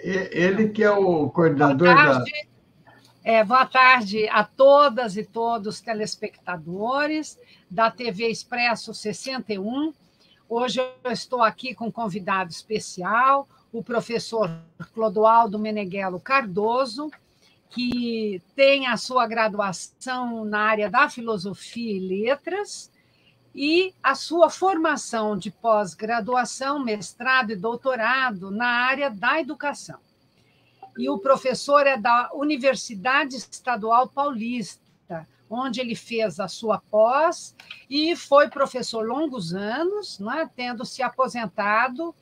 Ele que é o coordenador Boa tarde a todas e todos os telespectadores da TV Expresso 61. Hoje eu estou aqui com um convidado especial, o professor Clodoaldo Meneghello Cardoso, que tem a sua graduação na área da Filosofia e Letras e a sua formação de pós-graduação, mestrado e doutorado na área da educação. E o professor é da Universidade Estadual Paulista, onde ele fez a sua pós e foi professor longos anos, né, tendo se aposentado,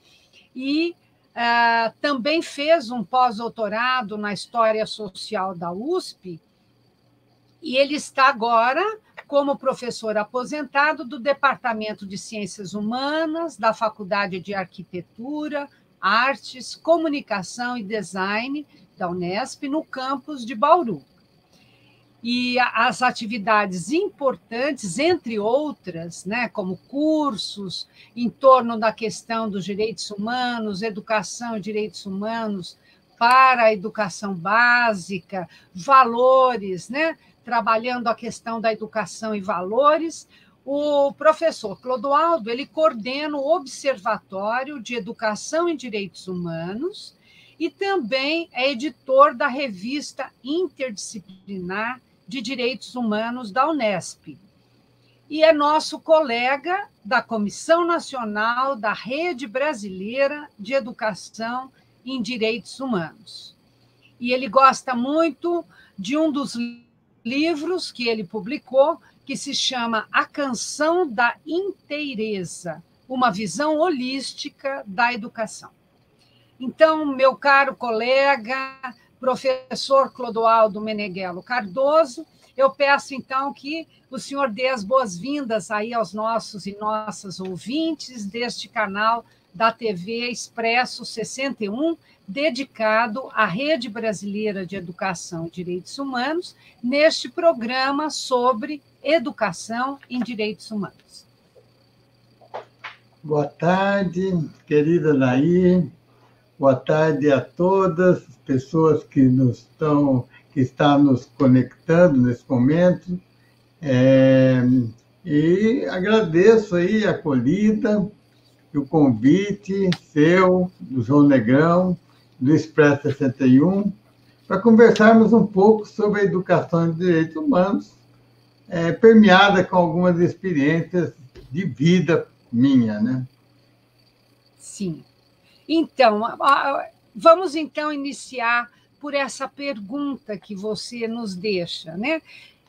e também fez um pós-doutorado na História Social da USP, e ele está agora como professor aposentado do Departamento de Ciências Humanas, da Faculdade de Arquitetura, Artes, Comunicação e Design da Unesp, no campus de Bauru. E as atividades importantes, entre outras, né, como cursos em torno da questão dos direitos humanos, educação e direitos humanos para a educação básica, valores, né, trabalhando a questão da educação e valores. O professor Clodoaldo, ele coordena o Observatório de Educação em Direitos Humanos e também é editor da revista interdisciplinar de Direitos Humanos da Unesp. E é nosso colega da Comissão Nacional da Rede Brasileira de Educação em Direitos Humanos. E ele gosta muito de um dos livros que ele publicou, que se chama A Canção da Inteireza, uma visão holística da educação. Então, meu caro colega, professor Clodoaldo Meneghello Cardoso, eu peço, então, que o senhor dê as boas-vindas aí aos nossos e nossas ouvintes deste canal da TV Expresso 61, dedicado à Rede Brasileira de Educação e Direitos Humanos, neste programa sobre educação em direitos humanos. Boa tarde, querida Nair. Boa tarde a todas as pessoas que estão nos conectando nesse momento. E agradeço aí a acolhida, o convite seu, do João Negrão, do Expresso 61, para conversarmos um pouco sobre a educação de direitos humanos, permeada com algumas experiências de vida minha, né? Sim. Então, vamos então iniciar por essa pergunta que você nos deixa, né?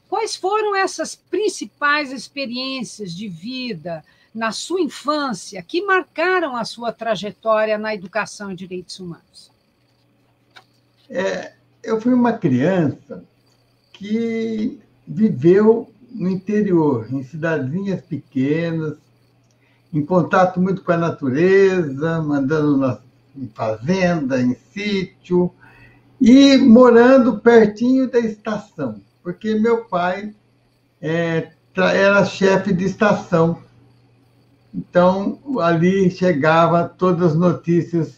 Quais foram essas principais experiências de vida na sua infância que marcaram a sua trajetória na educação e direitos humanos? Eu fui uma criança que viveu no interior, em cidadezinhas pequenas, em contato muito com a natureza, andando em fazenda, em sítio, e morando pertinho da estação, porque meu pai era chefe de estação. Então, ali chegava todas as notícias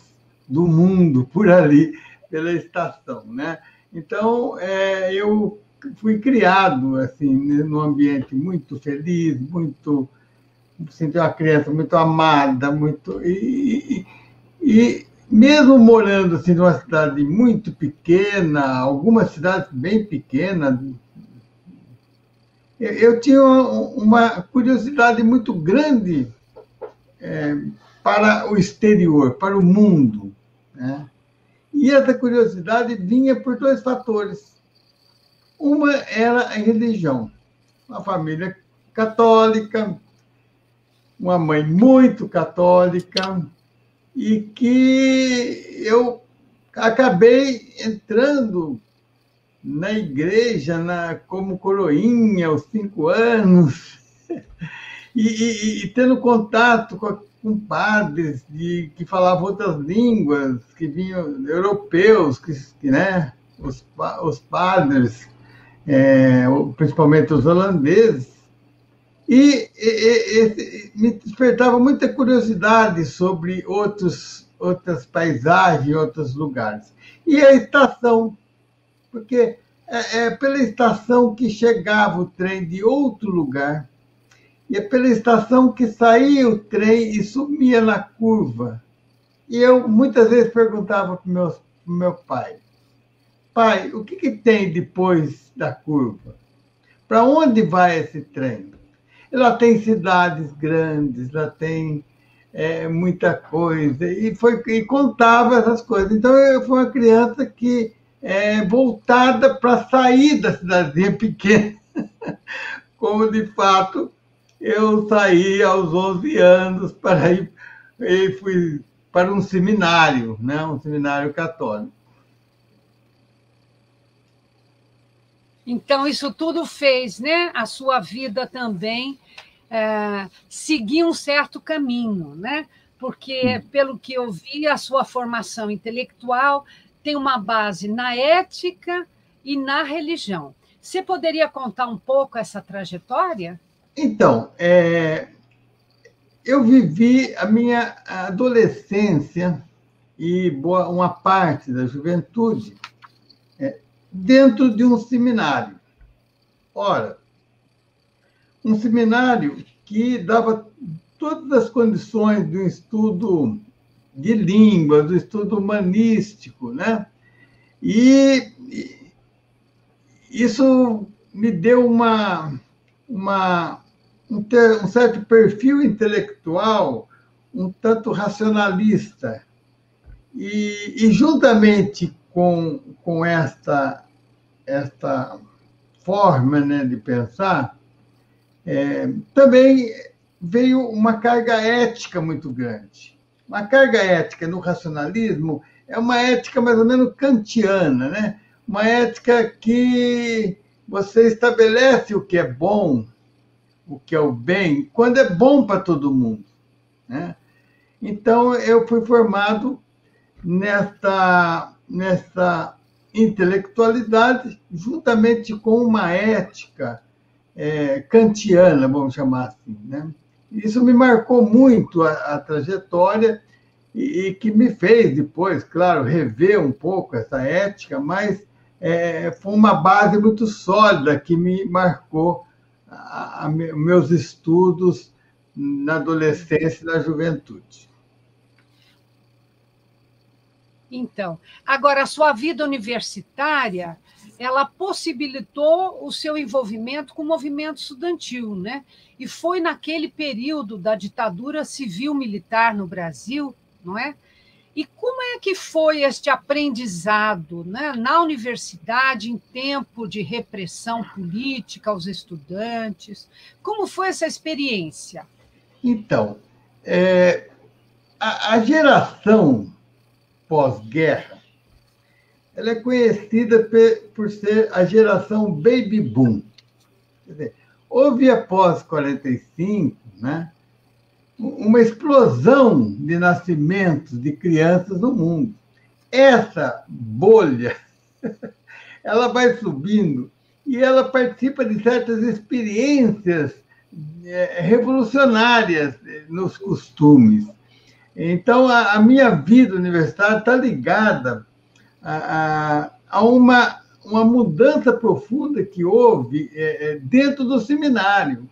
do mundo, por ali, pela estação, né? Então, eu fui criado assim, num ambiente muito feliz, muito... Senti uma criança muito amada, e mesmo morando assim, numa cidade muito pequena, algumas cidades bem pequenas, eu tinha uma curiosidade muito grande para o exterior, para o mundo, né? E essa curiosidade vinha por dois fatores. Uma era a religião. Uma família católica, uma mãe muito católica, e que eu acabei entrando na igreja como coroinha aos 5 anos, e tendo contato com padres que falavam outras línguas, que vinham europeus, né? Os padres, principalmente os holandeses, e me despertava muita curiosidade sobre outros outras paisagens, outros lugares. E a estação, porque é pela estação que chegava o trem de outro lugar, e é pela estação que saía o trem e sumia na curva. E eu muitas vezes perguntava para o meu pai: pai, o que tem depois da curva? Para onde vai esse trem? Lá tem cidades grandes, lá tem muita coisa, e contava essas coisas. Então, eu fui uma criança que voltada para sair da cidadezinha pequena, como, de fato, eu saí aos 11 anos para ir, e fui para um seminário, né? Um seminário católico. Então, isso tudo fez, né, a sua vida também seguir um certo caminho, né? Porque, pelo que eu vi, a sua formação intelectual tem uma base na ética e na religião. Você poderia contar um pouco essa trajetória? Então, eu vivi a minha adolescência e uma parte da juventude dentro de um seminário. Ora, um seminário que dava todas as condições de um estudo de língua, do estudo humanístico, né? E isso me deu um certo perfil intelectual, um tanto racionalista. E juntamente com esta forma, né, de pensar, também veio uma carga ética muito grande. Uma carga ética no racionalismo é uma ética mais ou menos kantiana, né? Uma ética que você estabelece o que é bom, o que é o bem, quando é bom para todo mundo, né? Então, eu fui formado nessa intelectualidade, juntamente com uma ética kantiana, vamos chamar assim, né? Isso me marcou muito a trajetória e que me fez depois, claro, rever um pouco essa ética, mas foi uma base muito sólida que me marcou meus estudos na adolescência e na juventude. Então, agora, a sua vida universitária, ela possibilitou o seu envolvimento com o movimento estudantil, né? E foi naquele período da ditadura civil-militar no Brasil, não é? E como é que foi este aprendizado, né, na universidade, em tempo de repressão política aos estudantes? Como foi essa experiência? Então, a geração pós-guerra, ela é conhecida por ser a geração baby boom. Quer dizer, houve após 45, né, uma explosão de nascimentos de crianças no mundo. Essa bolha, ela vai subindo e ela participa de certas experiências revolucionárias nos costumes. Então, a minha vida universitária está ligada a uma mudança profunda que houve dentro do seminário.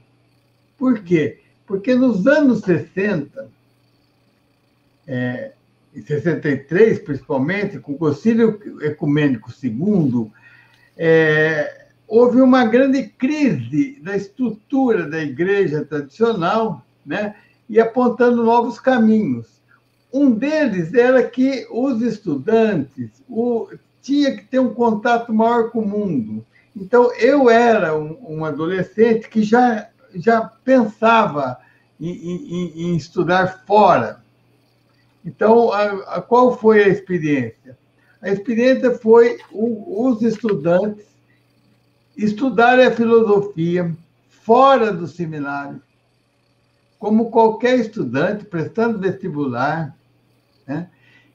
Por quê? Porque nos anos 60, em 63, principalmente, com o Concílio Ecumênico II, houve uma grande crise da estrutura da igreja tradicional, né? E apontando novos caminhos. Um deles era que os estudantes tinham que ter um contato maior com o mundo. Então, eu era um adolescente que já pensava em estudar fora. Então, qual foi a experiência? A experiência foi os estudantes estudarem a filosofia fora do seminário, como qualquer estudante, prestando vestibular, né?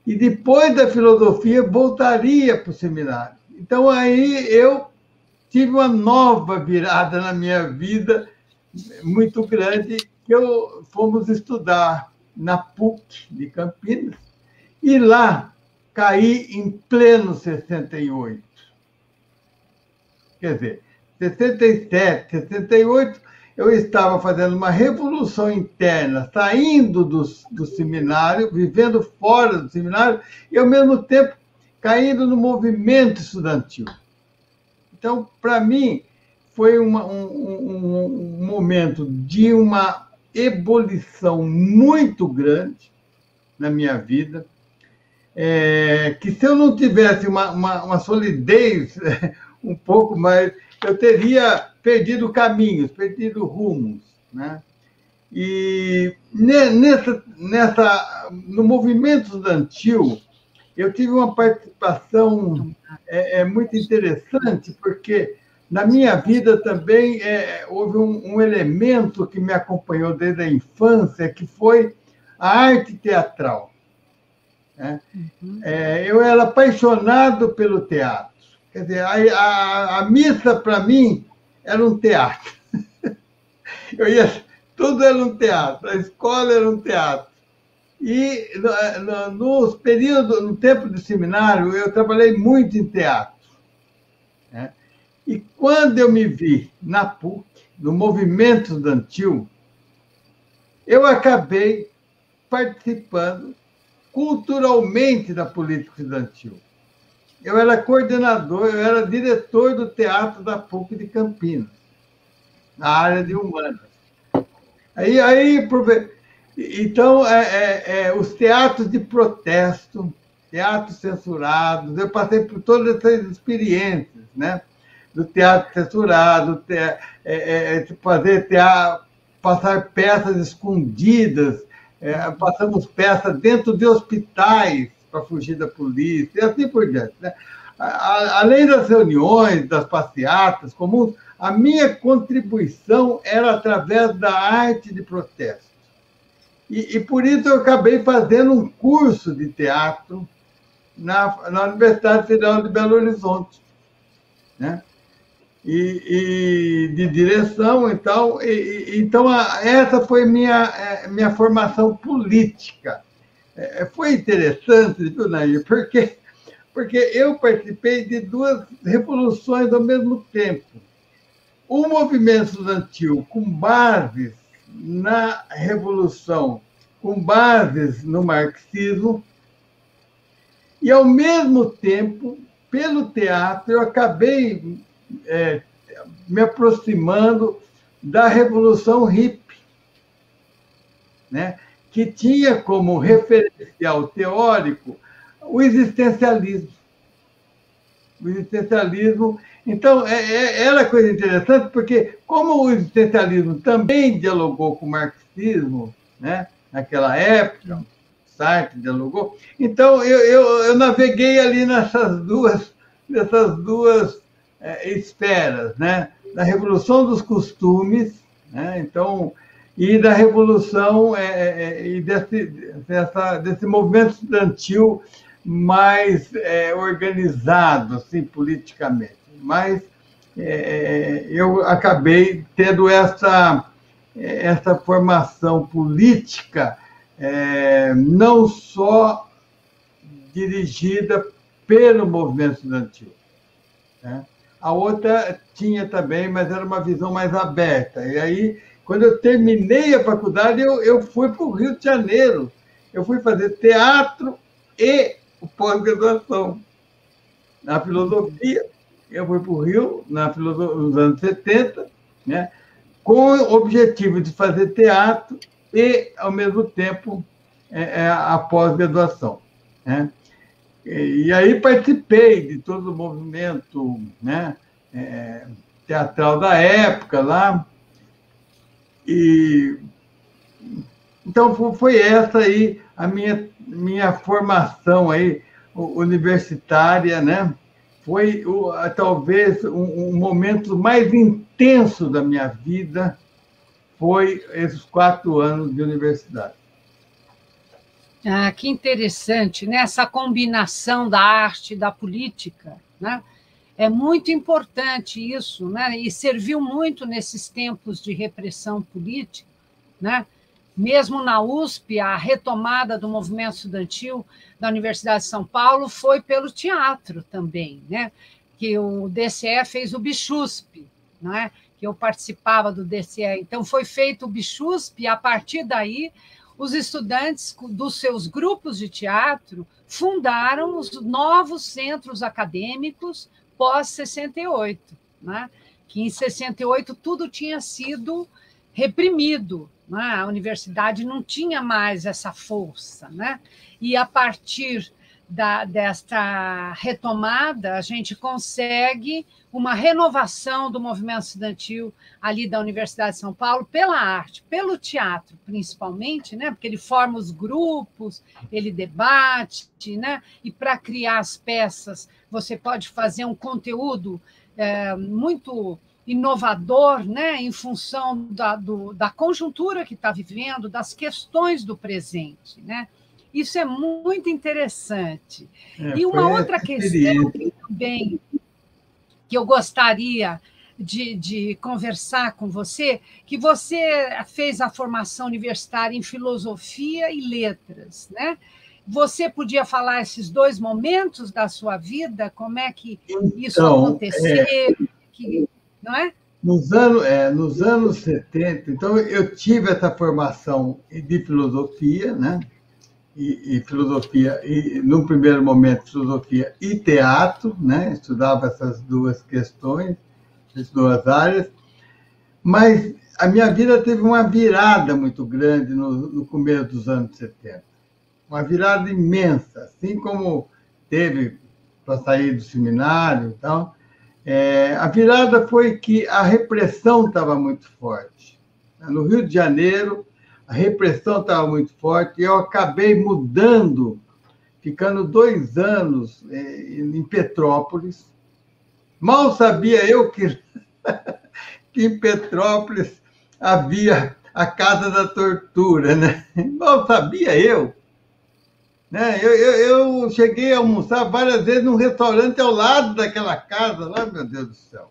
E depois da filosofia voltaria para o seminário. Então, aí eu tive uma nova virada na minha vida, muito grande, que fomos estudar na PUC de Campinas, E lá caí em pleno 68. Quer dizer, 67, 68, eu estava fazendo uma revolução interna, saindo do seminário, vivendo fora do seminário, e, ao mesmo tempo, caindo no movimento estudantil. Então, para mim, foi um momento de uma ebulição muito grande na minha vida, que se eu não tivesse uma solidez um pouco mais, eu teria perdido caminhos, perdido rumos, né? E no movimento estudantil, eu tive uma participação muito interessante, porque na minha vida também houve um elemento que me acompanhou desde a infância, que foi a arte teatral. Né? Eu era apaixonado pelo teatro. Quer dizer, a missa, para mim, era um teatro. Tudo era um teatro, a escola era um teatro. E nos períodos, no tempo do seminário, eu trabalhei muito em teatro. Né? E quando eu me vi na PUC, no movimento estudantil, eu acabei participando culturalmente da política estudantil. Eu era coordenador, eu era diretor do teatro da PUC de Campinas, na área de humanas. Então, os teatros de protesto, teatros censurados, eu passei por todas essas experiências, né? Do teatro censurado, passar peças escondidas, passamos peças dentro de hospitais para fugir da polícia, e assim por diante. Né? Além das reuniões, das passeatas comuns, a minha contribuição era através da arte de protesto. E por isso eu acabei fazendo um curso de teatro na Universidade Federal de Belo Horizonte, né? E de direção e tal. Então, essa foi minha formação política. Foi interessante, viu, Nair? Porque eu participei de duas revoluções ao mesmo tempo. O movimento estudantil com bases na Revolução, com bases no marxismo, e, ao mesmo tempo, pelo teatro, eu acabei me aproximando da Revolução Hippie, né? Que tinha como referencial teórico o existencialismo. O existencialismo. Então, era coisa interessante, porque, como o existencialismo também dialogou com o marxismo, né, naquela época, Sartre dialogou, então eu naveguei ali nessas duas esferas, né, da revolução dos costumes, né, então, e da revolução e desse movimento estudantil mais organizado, assim, politicamente. Mas eu acabei tendo essa formação política não só dirigida pelo movimento estudantil, né? A outra tinha também, mas era uma visão mais aberta. E aí, quando eu terminei a faculdade, eu fui para o Rio de Janeiro. Eu fui fazer teatro e pós-graduação na filosofia. Eu fui para o Rio nos anos 70, né, com o objetivo de fazer teatro e, ao mesmo tempo, a pós-graduação. Né? E aí participei de todo o movimento, né, teatral da época lá. Então, foi essa aí a minha formação aí universitária, né? Foi talvez um momento mais intenso da minha vida, foi esses 4 anos de universidade. Ah, que interessante, né? Essa combinação da arte e da política, né? É muito importante isso, né? E serviu muito nesses tempos de repressão política, né? Mesmo na USP, a retomada do movimento estudantil da Universidade de São Paulo foi pelo teatro também, né? Que o DCE fez o Bichusp, não é? Que eu participava do DCE. Então, foi feito o Bichusp, e, a partir daí, os estudantes dos seus grupos de teatro fundaram os novos centros acadêmicos pós-68, né? Que em 68 tudo tinha sido reprimido, né? A universidade não tinha mais essa força, né? E a partir desta retomada, a gente consegue uma renovação do movimento estudantil ali da Universidade de São Paulo pela arte, pelo teatro, principalmente, né? Porque ele forma os grupos, ele debate, né? E para criar as peças, você pode fazer um conteúdo muito inovador, né? Em função da conjuntura que está vivendo, das questões do presente, né? Isso é muito interessante. E uma outra questão que eu gostaria de conversar com você, que você fez a formação universitária em filosofia e letras, né? Você podia falar esses dois momentos da sua vida, como é que isso aconteceu, não é? Nos anos 70, então, eu tive essa formação de filosofia, né? E filosofia, e no primeiro momento, filosofia e teatro, né? Estudava essas duas questões, essas duas áreas, mas a minha vida teve uma virada muito grande no começo dos anos 70, uma virada imensa, assim como teve para sair do seminário e tal. A virada foi que a repressão estava muito forte. No Rio de Janeiro, a repressão estava muito forte, e eu acabei mudando, ficando 2 anos em Petrópolis. Mal sabia eu que em Petrópolis havia a Casa da Tortura, né? Mal sabia eu. Né? Eu cheguei a almoçar várias vezes num restaurante ao lado daquela casa, lá, meu Deus do céu.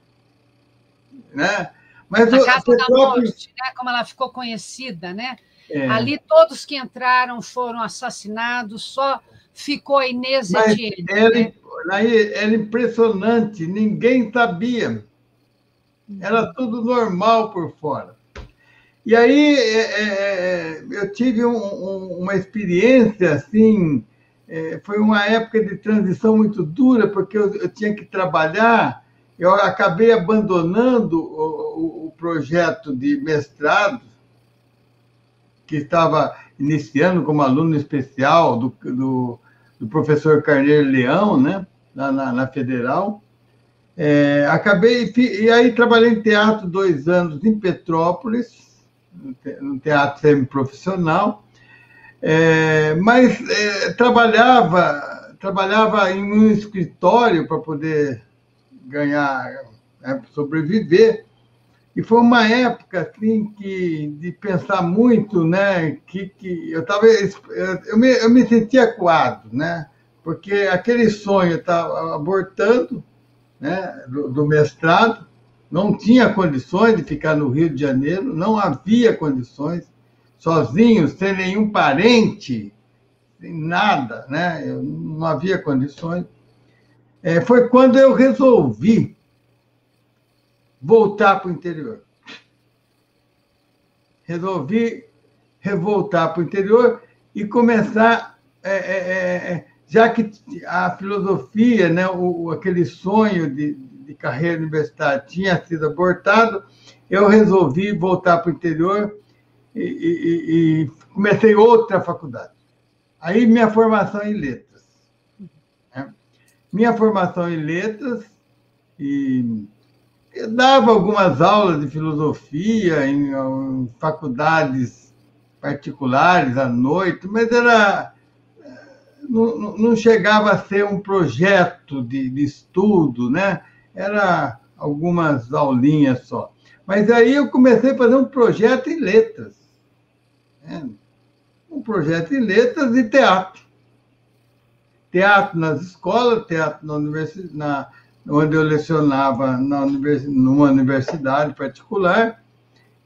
Né? Mas a Casa da Morte, né? Como ela ficou conhecida, né? Ali todos que entraram foram assassinados, só ficou a Inês Etienne. Era impressionante, ninguém sabia. Era tudo normal por fora. E aí eu tive uma experiência assim, foi uma época de transição muito dura, porque eu tinha que trabalhar, eu acabei abandonando o projeto de mestrado, que estava iniciando como aluno especial do professor Carneiro Leão, né, na Federal. E aí trabalhei em teatro 2 anos em Petrópolis, no teatro semiprofissional, mas trabalhava em um escritório para poder ganhar, sobreviver. E foi uma época assim, de pensar muito, né, que eu me sentia acuado, né, porque aquele sonho estava abortando, né, do mestrado, não tinha condições de ficar no Rio de Janeiro, não havia condições, sozinho, sem nenhum parente, sem nada, né, não havia condições. Foi quando eu resolvi voltar para o interior. Resolvi voltar para o interior e começar, já que a filosofia, né, aquele sonho de carreira universitária tinha sido abortado, eu resolvi voltar para o interior e comecei outra faculdade. Aí minha formação em letras. Né? Minha formação em letras, e eu dava algumas aulas de filosofia em faculdades particulares à noite, mas não chegava a ser um projeto de estudo, né? Era algumas aulinhas só. Mas aí eu comecei a fazer um projeto em letras. Né? Um projeto em letras e teatro. Teatro nas escolas, teatro na universidade, onde eu lecionava numa universidade particular,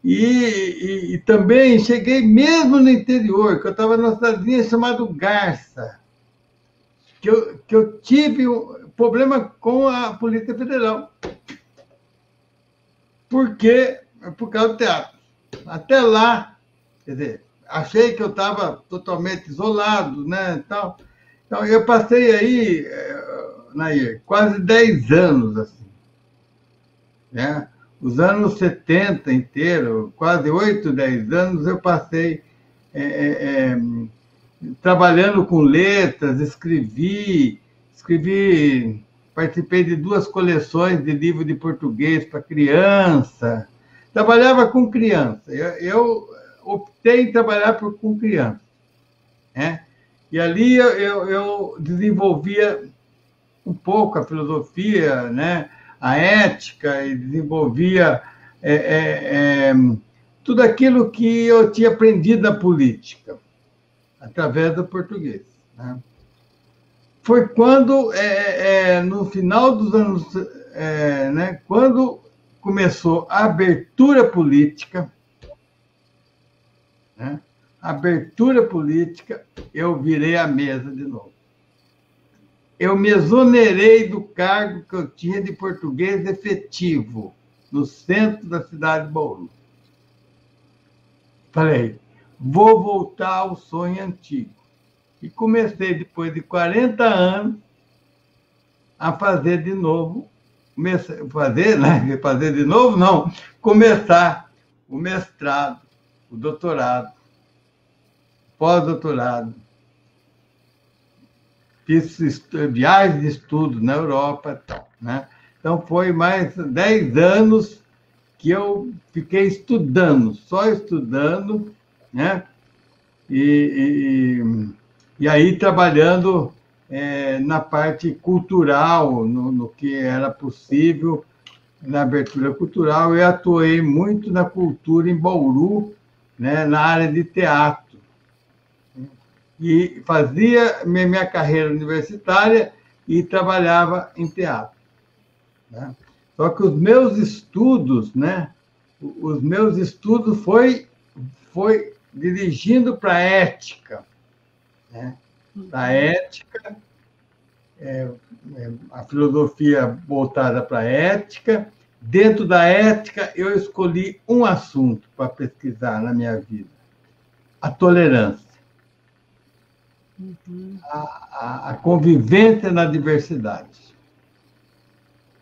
E também cheguei mesmo no interior, que eu estava numa cidadezinha chamada Garça, que eu tive um problema com a Polícia Federal. Por causa do teatro. Até lá, quer dizer, achei que eu estava totalmente isolado, né, tal. Então, eu passei aí, Nair, quase 10 anos, assim, né? Os anos 70 inteiro, quase 8, 10 anos, eu passei trabalhando com letras, participei de 2 coleções de livro de português para criança. Trabalhava com criança. Eu optei em trabalhar com criança, né? E ali eu desenvolvia um pouco a filosofia, né? A ética, e desenvolvia tudo aquilo que eu tinha aprendido na política, através do português, né? Foi quando, no final dos anos, né, quando começou a abertura política, né, eu virei a mesa de novo. Eu me exonerei do cargo que eu tinha de português efetivo no centro da cidade de Bauru. Falei, vou voltar ao sonho antigo. E comecei, depois de 40 anos, a fazer de novo, começar o mestrado, o doutorado, pós-doutorado. Fiz viagens de estudo na Europa, né? Então, foi mais 10 anos que eu fiquei estudando, só estudando, né? E aí trabalhando na parte cultural, no que era possível, na abertura cultural. Eu atuei muito na cultura em Bauru, né, na área de teatro. E fazia minha carreira universitária e trabalhava em teatro, né? Só que os meus estudos, né, foi dirigindo para a ética, né? A ética, a filosofia voltada para a ética. Dentro da ética, eu escolhi um assunto para pesquisar na minha vida: a tolerância. Uhum. A convivência na diversidade.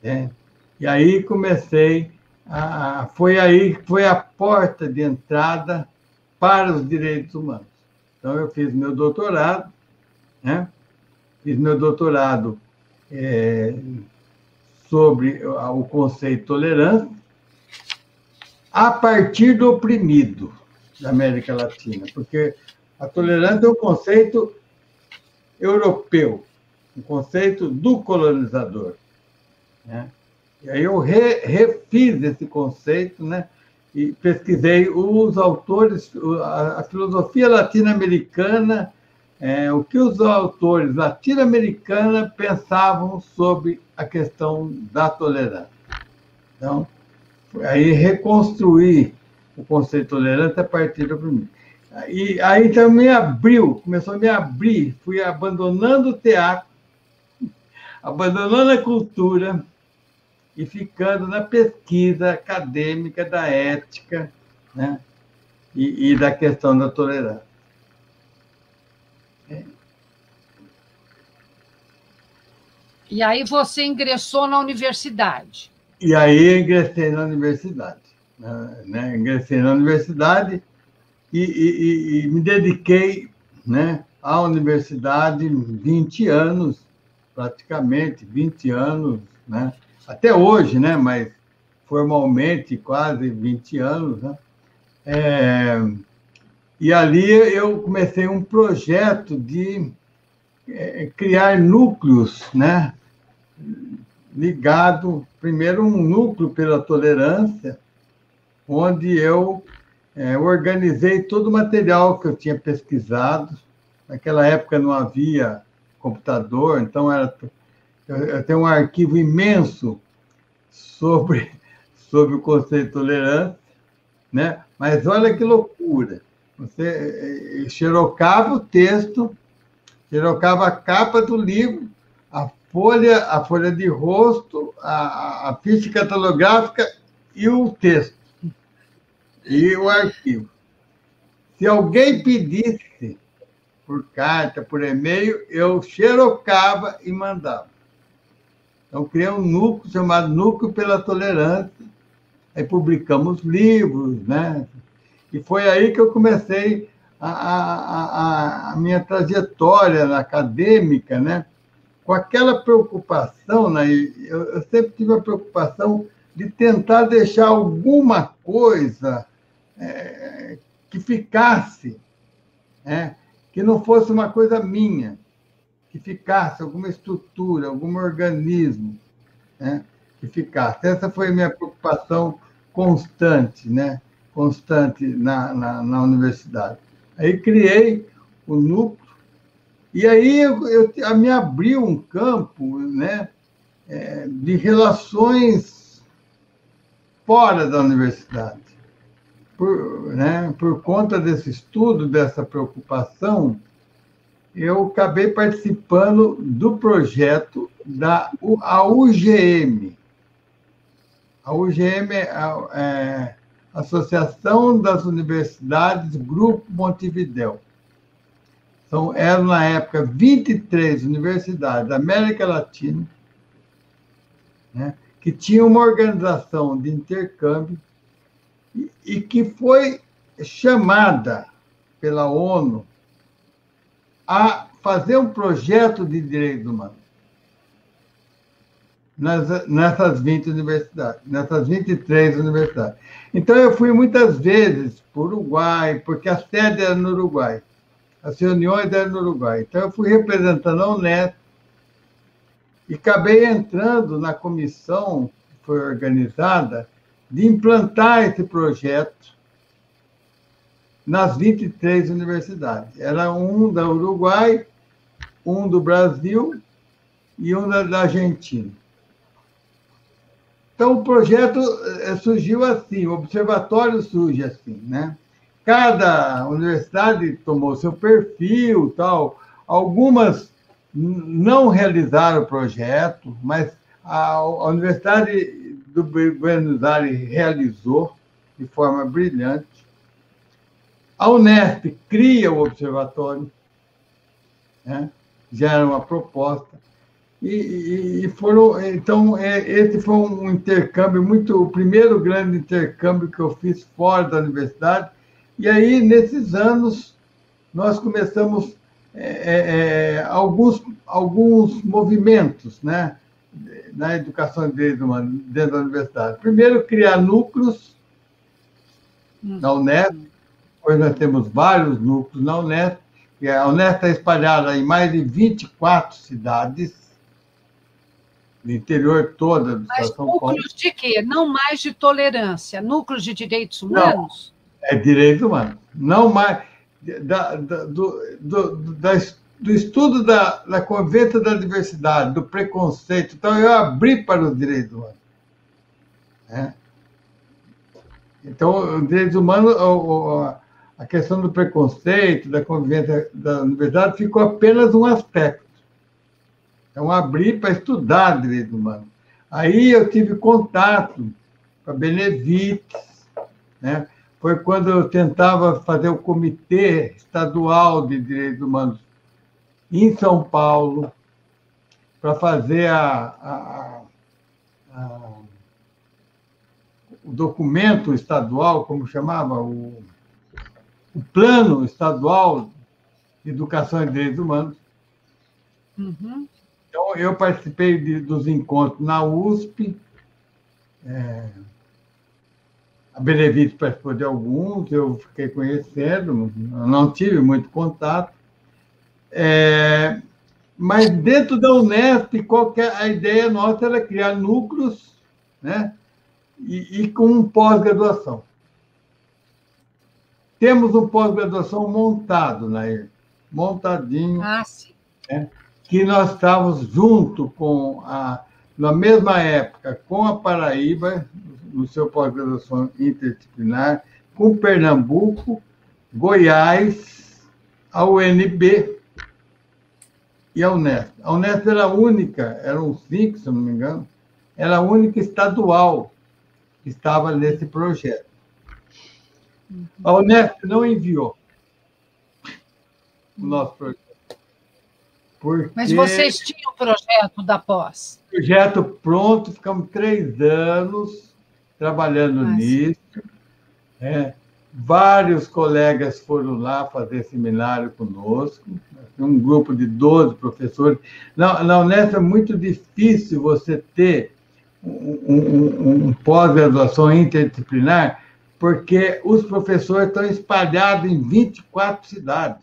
Né? E aí comecei, foi a porta de entrada para os direitos humanos. Então, eu fiz meu doutorado, né? Fiz meu doutorado sobre o conceito de tolerância a partir do oprimido da América Latina, porque a tolerância é um conceito europeu, um conceito do colonizador, né? E aí eu refiz esse conceito, né? E pesquisei os autores, a filosofia latino-americana, o que os autores latino-americanos pensavam sobre a questão da tolerância. Então, aí reconstruí o conceito de tolerância a partir do primeiro. E aí então começou a me abrir, fui abandonando o teatro, abandonando a cultura e ficando na pesquisa acadêmica da ética, né? E da questão da tolerância. E aí você ingressou na universidade? E aí eu ingressei na universidade, né? Ingressei na universidade e me dediquei, né, à universidade 20 anos, praticamente 20 anos, né? Até hoje, né? Mas formalmente quase 20 anos, né? E ali eu comecei um projeto de criar núcleos, né? Ligado, primeiro, um núcleo pela tolerância, onde eu organizei todo o material que eu tinha pesquisado. Naquela época não havia computador, então eu tenho um arquivo imenso sobre o conceito de tolerância, né? Mas olha que loucura. Você xerocava o texto, xerocava a capa do livro, a folha de rosto, a ficha catalográfica e o texto, e o arquivo. Se alguém pedisse por carta, por e-mail, eu xerocava e mandava. Então, criei um núcleo chamado Núcleo pela Tolerância, aí publicamos livros, né? E foi aí que eu comecei a minha trajetória acadêmica, né? Com aquela preocupação, né? Eu sempre tive a preocupação de tentar deixar alguma coisa que ficasse, né? Que não fosse uma coisa minha, que ficasse alguma estrutura, algum organismo, né? Que ficasse. Essa foi a minha preocupação constante, né? Constante na universidade. Aí criei o núcleo, e aí eu me abriu um campo, né? De relações fora da universidade. Por conta desse estudo, dessa preocupação, eu acabei participando do projeto da UGM. A UGM é a Associação das Universidades Grupo Montevidéu. Então, eram, na época, 23 universidades da América Latina, né, que tinham uma organização de intercâmbio e que foi chamada pela ONU a fazer um projeto de direitos humanos nessas 20 universidades, nessas 23 universidades. Então, eu fui muitas vezes para o Uruguai, porque a sede era no Uruguai, as reuniões eram no Uruguai. Então, eu fui representando a Unesp e acabei entrando na comissão que foi organizada de implantar esse projeto nas 23 universidades. Era um do Uruguai, um do Brasil e um da Argentina. Então, o projeto surgiu assim, o observatório surge assim, né? Cada universidade tomou seu perfil, tal. Algumas não realizaram o projeto, mas a Universidade do Buenos Aires realizou de forma brilhante. A Unesp cria o observatório, né? Já era uma proposta. Então, esse foi um intercâmbio o primeiro grande intercâmbio que eu fiz fora da universidade. E aí, nesses anos, nós começamos alguns movimentos, né, na educação de direitos humanos dentro da universidade. Primeiro, criar núcleos na Unesp. Hoje nós temos vários núcleos na Unesp. A Unesp está espalhada em mais de 24 cidades, no interior toda do estado de São Paulo. Núcleos de quê? Não mais de tolerância. Núcleos de direitos humanos? Não, é direitos humanos. Não mais do estudo da convivência da diversidade, do preconceito. Então, eu abri para os direitos humanos. Né? Então, os direitos humanos, a questão do preconceito, da convivência da diversidade, ficou apenas um aspecto. Então, abri para estudar direitos humanos. Aí eu tive contato com a Benevites, né? Foi quando eu tentava fazer o Comitê Estadual de Direitos Humanos em São Paulo, para fazer o documento estadual, como chamava, o Plano Estadual de Educação e Direitos Humanos. Uhum. Então, eu participei dos encontros na USP, a Benevides participou de alguns, eu fiquei conhecendo, não tive muito contato. Mas dentro da Unesp, a ideia nossa era criar núcleos, né, e com pós-graduação. Temos um pós-graduação montado, Nair, montadinho. Ah, sim. Né, que nós estávamos junto na mesma época, com a Paraíba, no seu pós-graduação interdisciplinar, com Pernambuco, Goiás, a UNB e a Unesp. A Unesp era a única, eram 5, se eu não me engano, era a única estadual que estava nesse projeto. A Unesp não enviou o nosso projeto. Mas vocês tinham o projeto da pós? Projeto pronto, ficamos 3 anos trabalhando nisso. Vários colegas foram lá fazer seminário conosco, um grupo de 12 professores. Na Unesp é muito difícil você ter um pós-graduação interdisciplinar, porque os professores estão espalhados em 24 cidades.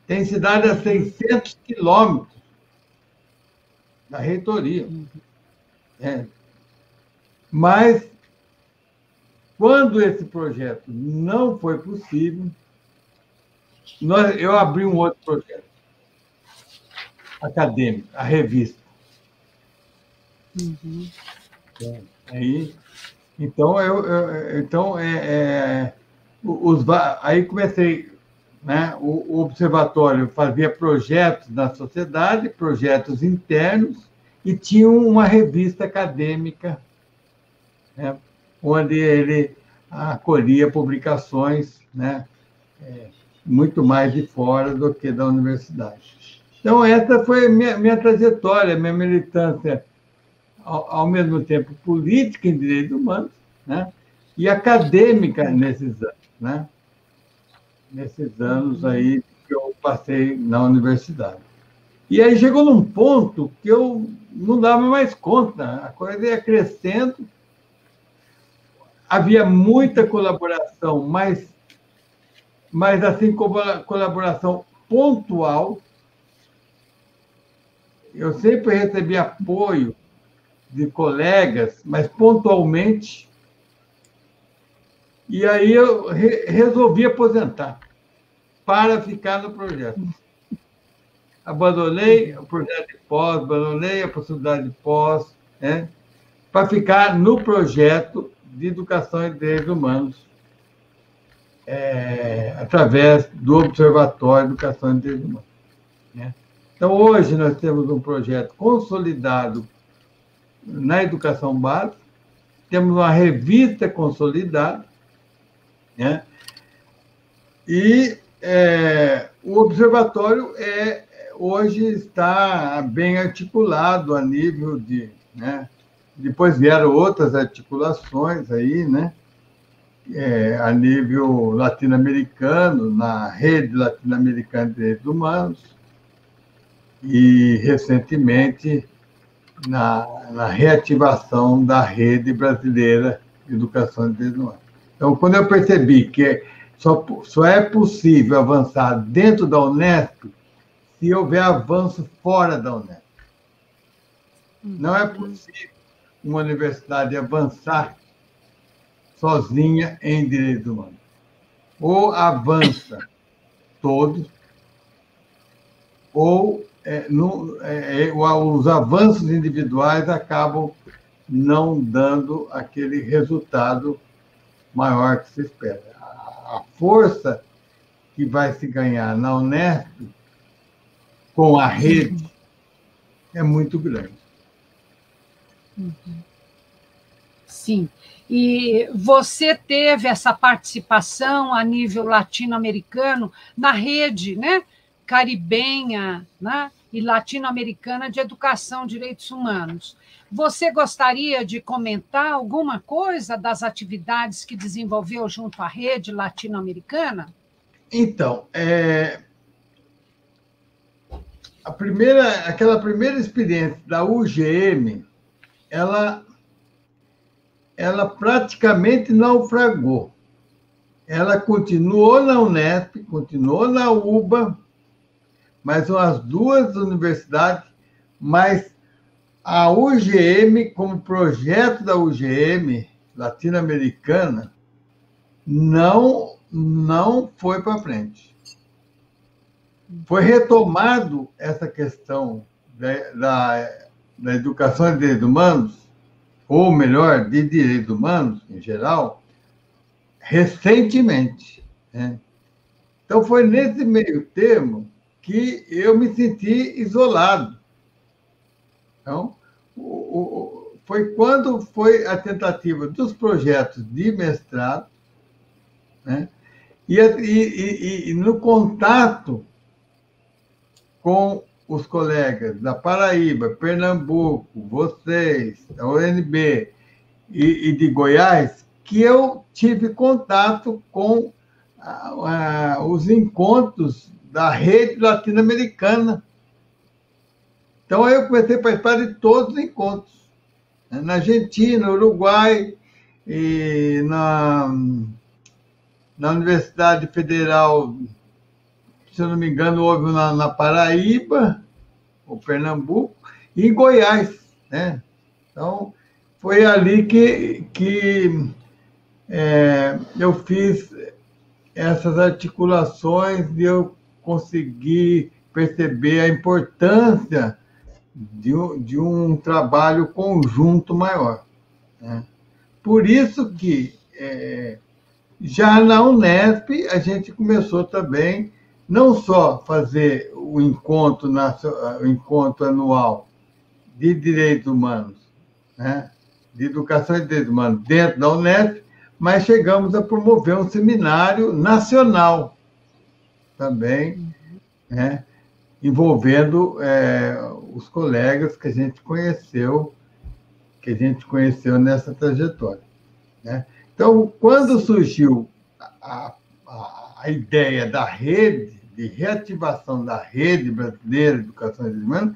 Tem cidade a 600 quilômetros da reitoria. Mas, quando esse projeto não foi possível, eu abri um outro projeto acadêmico, a revista. Aí, então, aí comecei, né? O observatório fazia projetos na sociedade, projetos internos, e tinha uma revista acadêmica, né? Onde ele acolhia publicações, né? Muito mais de fora do que da universidade. Então, essa foi a minha trajetória, minha militância, ao mesmo tempo política em direitos humanos, né? E acadêmica nesses anos, né? Nesses anos aí que eu passei na universidade. E aí chegou num ponto que eu não dava mais conta, a coisa ia crescendo, havia muita colaboração, mas assim, colaboração pontual. Eu sempre recebi apoio de colegas, mas pontualmente. E aí eu resolvi aposentar para ficar no projeto. Abandonei o projeto de pós, abandonei a possibilidade de pós, né, para ficar no projeto de educação e direitos humanos, através do Observatório de Educação e Direitos Humanos, né? Então, hoje nós temos um projeto consolidado na educação básica, temos uma revista consolidada, né? E o observatório hoje está bem articulado a nível de, né? Depois vieram outras articulações aí, né? A nível latino-americano, na Rede Latino-Americana de Direitos Humanos, e, recentemente, na reativação da Rede Brasileira de Educação de Direitos Humanos. Então, quando eu percebi que só é possível avançar dentro da Unesp se houver avanço fora da Unesp. Não é possível uma universidade avançar sozinha em direitos humanos. Ou avança todos, ou os avanços individuais acabam não dando aquele resultado maior que se espera. A força que vai se ganhar na Unesp com a rede é muito grande. Sim. E você teve essa participação a nível latino-americano na rede, né, caribenha, né, e latino-americana de educação e direitos humanos. Você gostaria de comentar alguma coisa das atividades que desenvolveu junto à rede latino-americana? Então, aquela primeira experiência da UGM, ela praticamente naufragou. Ela continuou na Unesp, continuou na UBA, mas são as duas universidades, mas a UGM, como projeto da UGM latino-americana, não foi para frente. Foi retomado essa questão da educação de direitos humanos, ou melhor, de direitos humanos, em geral, recentemente, né? Então, foi nesse meio termo que eu me senti isolado. Então, foi quando foi a tentativa dos projetos de mestrado, né? E no contato com os colegas da Paraíba, Pernambuco, vocês, da UNB e de Goiás, que eu tive contato com os encontros da rede latino-americana. Então, eu comecei a participar de todos os encontros, né? Na Argentina, Uruguai, e na Universidade Federal, se eu não me engano, houve na Paraíba, ou Pernambuco, e em Goiás, né? Então, foi ali que eu fiz essas articulações e eu consegui perceber a importância de um trabalho conjunto maior, né? Por isso que, já na Unesp, a gente começou também, não só fazer o encontro anual de direitos humanos, né? De educação e direitos humanos dentro da Unesp, mas chegamos a promover um seminário nacional também, né? Envolvendo os colegas que a gente conheceu nessa trajetória, né? Então, quando surgiu a ideia da rede, de reativação da rede brasileira de educação e direitos humanos,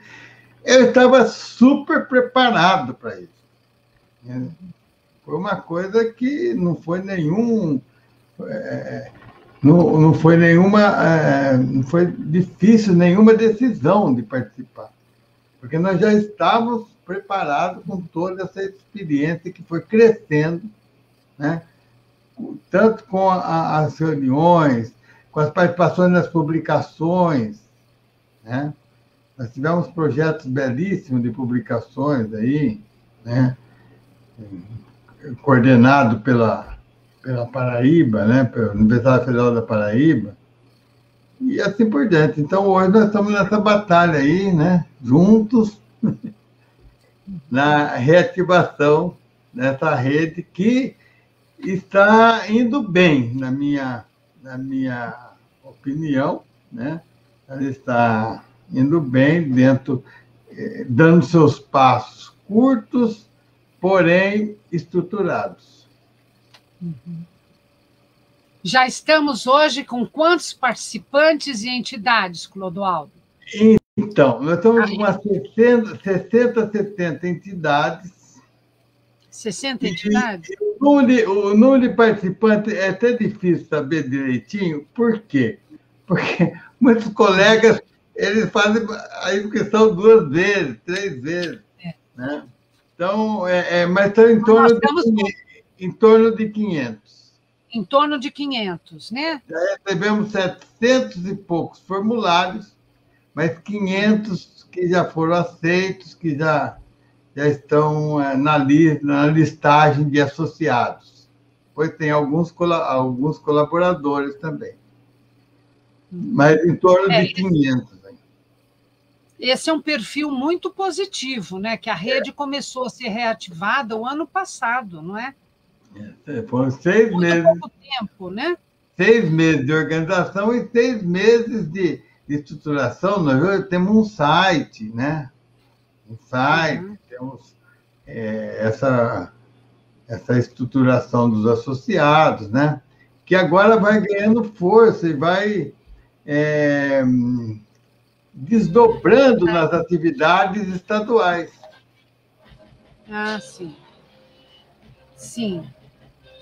eu estava super preparado para isso, né? Foi uma coisa que não foi não foi difícil nenhuma decisão de participar, porque nós já estávamos preparados com toda essa experiência que foi crescendo, né? Tanto com as reuniões, com as participações nas publicações, né? Nós tivemos projetos belíssimos de publicações aí, né? Coordenado pela Paraíba, né? Pela Universidade Federal da Paraíba, e assim por diante. Então, hoje nós estamos nessa batalha aí, né? Juntos, na reativação dessa rede que está indo bem, na minha opinião, né? Ela está indo bem dando seus passos curtos, porém estruturados. Já estamos hoje com quantos participantes e entidades, Clodoaldo? Então, nós estamos com umas 60, 70 entidades. 60 entidades? O número de participantes é até difícil saber direitinho. Por quê? Porque muitos colegas eles fazem a inscrição 2 vezes, 3 vezes, né? Então, mas estão em torno de 500. Em torno de 500, né? Já recebemos 700 e poucos formulários, mas 500 que já foram aceitos, que já estão na listagem de associados. Pois tem alguns colaboradores também. Mas em torno de 500. Esse é um perfil muito positivo, né? Que a rede começou a ser reativada o ano passado, não é? Foram 6 meses. Muito pouco tempo, né? 6 meses de organização e 6 meses de estruturação. Nós temos um site, né? Temos essa estruturação dos associados, né? Que agora vai ganhando força e vai desdobrando nas atividades estaduais. Ah, sim. Sim.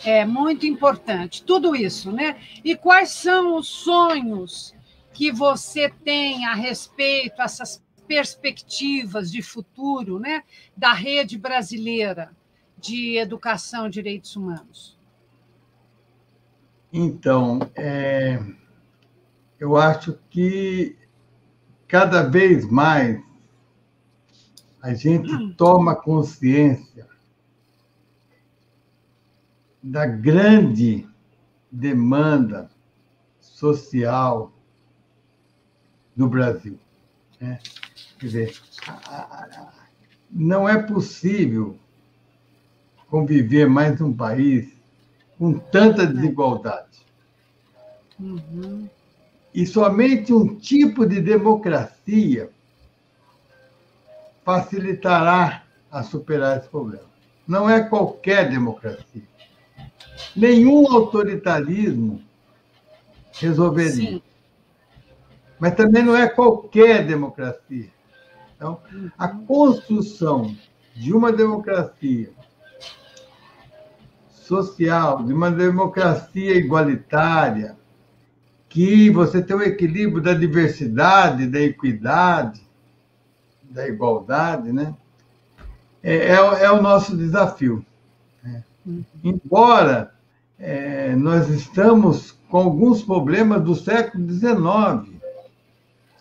É muito importante, tudo isso, né? E quais são os sonhos que você tem a respeito, essas perspectivas de futuro, né, da rede brasileira de educação e direitos humanos? Então, eu acho que cada vez mais a gente toma consciência da grande demanda social do Brasil, né? Quer dizer, não é possível conviver mais num país com tanta desigualdade. Uhum. E somente um tipo de democracia facilitará a superar esse problema. Não é qualquer democracia. Nenhum autoritarismo resolveria. Sim. Mas também não é qualquer democracia. Então, a construção de uma democracia social, de uma democracia igualitária, que você tem um equilíbrio da diversidade, da equidade, da igualdade, né? É o nosso desafio. Embora nós estamos com alguns problemas do século XIX,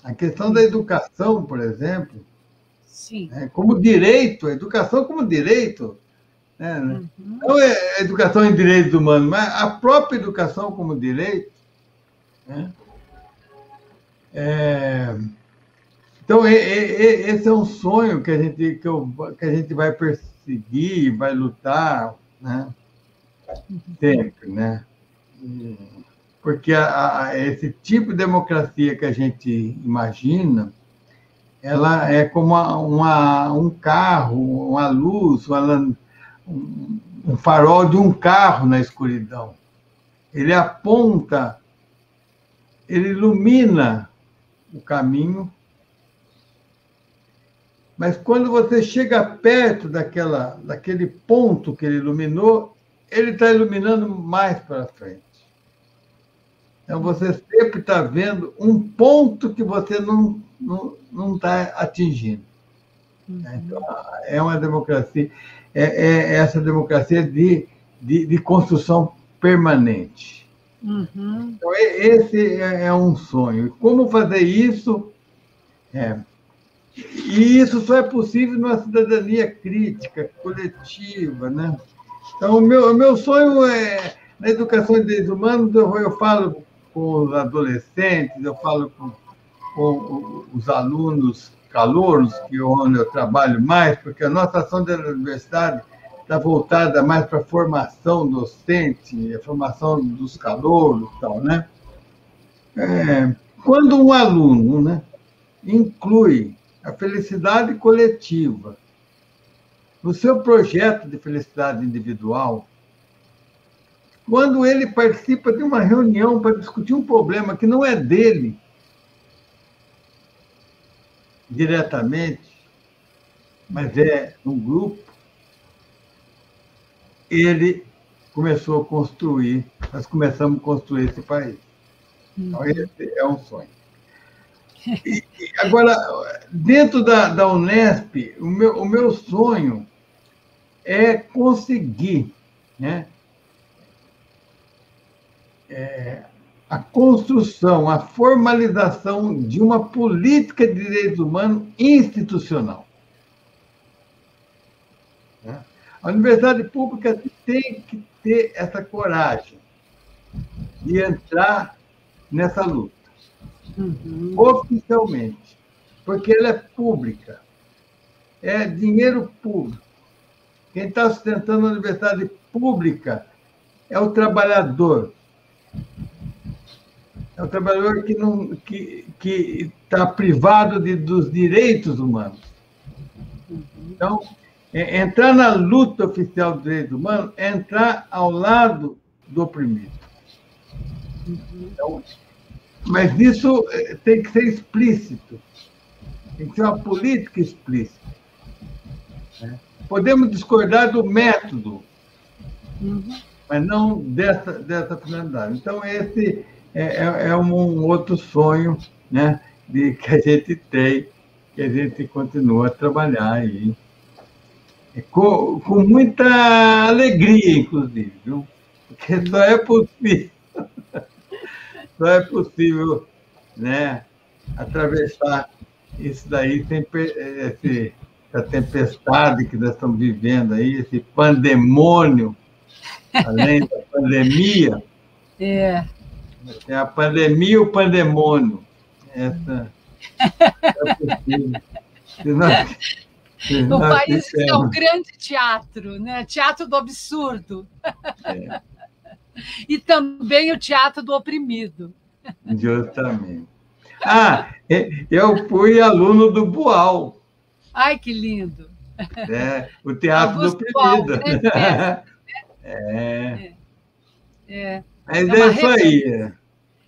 a questão da educação, por exemplo, Sim. Como direito, a educação como direito, né? Não é a educação em direitos humanos, mas a própria educação como direito, né? Então, esse é um sonho que a gente vai perseguir, vai lutar, né? Sempre, né? Porque esse tipo de democracia que a gente imagina, ela é como um carro, uma luz, um farol de um carro na escuridão. Ele aponta, ele ilumina o caminho, mas quando você chega perto daquele ponto que ele iluminou, ele está iluminando mais para frente. Então, você sempre está vendo um ponto que você não está atingindo. Então, é uma democracia, essa democracia de construção permanente. Então, esse é um sonho. Como fazer isso? E isso só é possível numa cidadania crítica, coletiva, né? Então, o meu sonho é, na educação de direitos humanos, eu falo com os adolescentes, eu falo com os alunos calouros, onde eu trabalho mais, porque a nossa ação da universidade está voltada mais para a formação docente, a formação dos calouros e tal, né? Quando um aluno, né, inclui a felicidade coletiva no seu projeto de felicidade individual, quando ele participa de uma reunião para discutir um problema que não é dele diretamente, mas é um grupo, ele começou a construir, nós começamos a construir esse país. Então, esse é um sonho. Agora, dentro da Unesp, o meu sonho é conseguir, né, a construção, a formalização de uma política de direitos humanos institucional. A universidade pública tem que ter essa coragem de entrar nessa luta, oficialmente, porque ela é pública, é dinheiro público. Quem está sustentando a universidade pública é o trabalhador. É o trabalhador que está privado dos direitos humanos. Então, entrar na luta oficial dos direitos humanos é entrar ao lado do oprimido. Então, mas isso tem que ser explícito. Tem que ser uma política explícita. Podemos discordar do método, mas não dessa finalidade. Então, esse é um outro sonho, né, que a gente tem, que a gente continua a trabalhar aí, com muita alegria, inclusive, viu? Porque só é possível, né, atravessar isso daí sem essa tempestade que nós estamos vivendo aí, esse pandemônio, além da pandemia, É. É a pandemia e o pandemônio. Essa é possível. O país é um grande teatro, né? Teatro do absurdo. É. E também o teatro do oprimido. Justamente. Ah, eu fui aluno do Boal. Ai, que lindo! O teatro do Augusto Boal, oprimido. grande mestre. Mas é isso aí.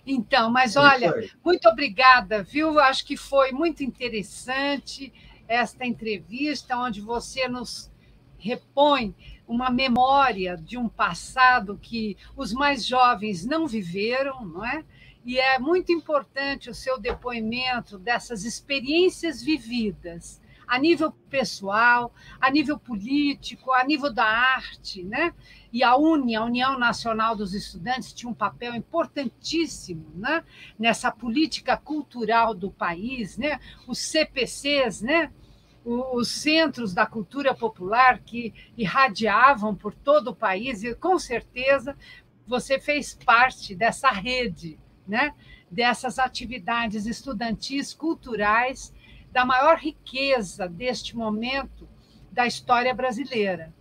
Então, mas olha, muito obrigada, viu? Acho que foi muito interessante esta entrevista, onde você nos repõe uma memória de um passado que os mais jovens não viveram, não é? E é muito importante o seu depoimento dessas experiências vividas, a nível pessoal, a nível político, a nível da arte, né? E a União Nacional dos Estudantes, tinha um papel importantíssimo, né? Nessa política cultural do país, né? Os CPCs, né? Os centros da cultura popular que irradiavam por todo o país, e com certeza você fez parte dessa rede, né? Dessas atividades estudantis, culturais, da maior riqueza deste momento da história brasileira.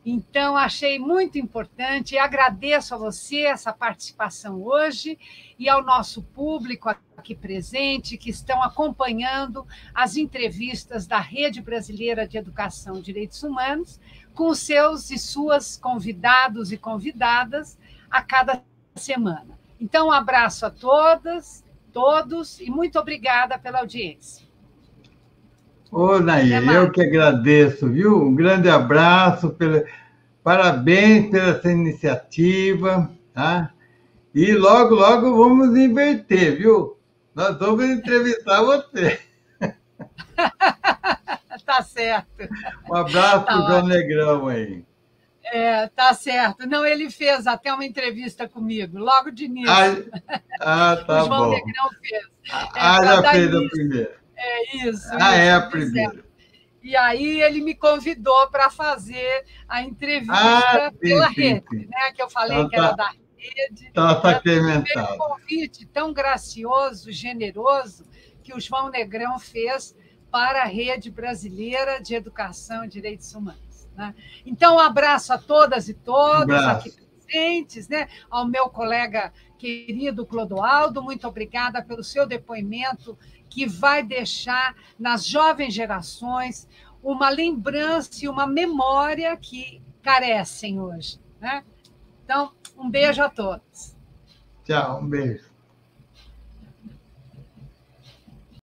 Então, achei muito importante e agradeço a você essa participação hoje e ao nosso público aqui presente, que estão acompanhando as entrevistas da Rede Brasileira de Educação e Direitos Humanos, com os seus e suas convidados e convidadas a cada semana. Então, um abraço a todas, todos, e muito obrigada pela audiência. Ô, Nair, eu que agradeço, viu? Um grande abraço, parabéns pela essa iniciativa, tá? E logo, logo vamos inverter, viu? Nós vamos entrevistar você. Tá certo. Um abraço para o João Negrão aí. Tá certo. Não, ele fez até uma entrevista comigo, logo de início. Tá o João bom. Negrão fez. Já fez a primeira. Isso. É a primeira. E aí ele me convidou para fazer a entrevista pela rede, né? Que eu falei então, que era da rede. Está sacramentado. Um convite tão gracioso, generoso, que o João Negrão fez para a Rede Brasileira de Educação e Direitos Humanos. Né? Então, um abraço a todas e todos aqui presentes, né? Ao meu colega querido Clodoaldo, muito obrigada pelo seu depoimento, que vai deixar nas jovens gerações uma lembrança e uma memória que carecem hoje. Né? Então, um beijo a todos. Tchau, um beijo.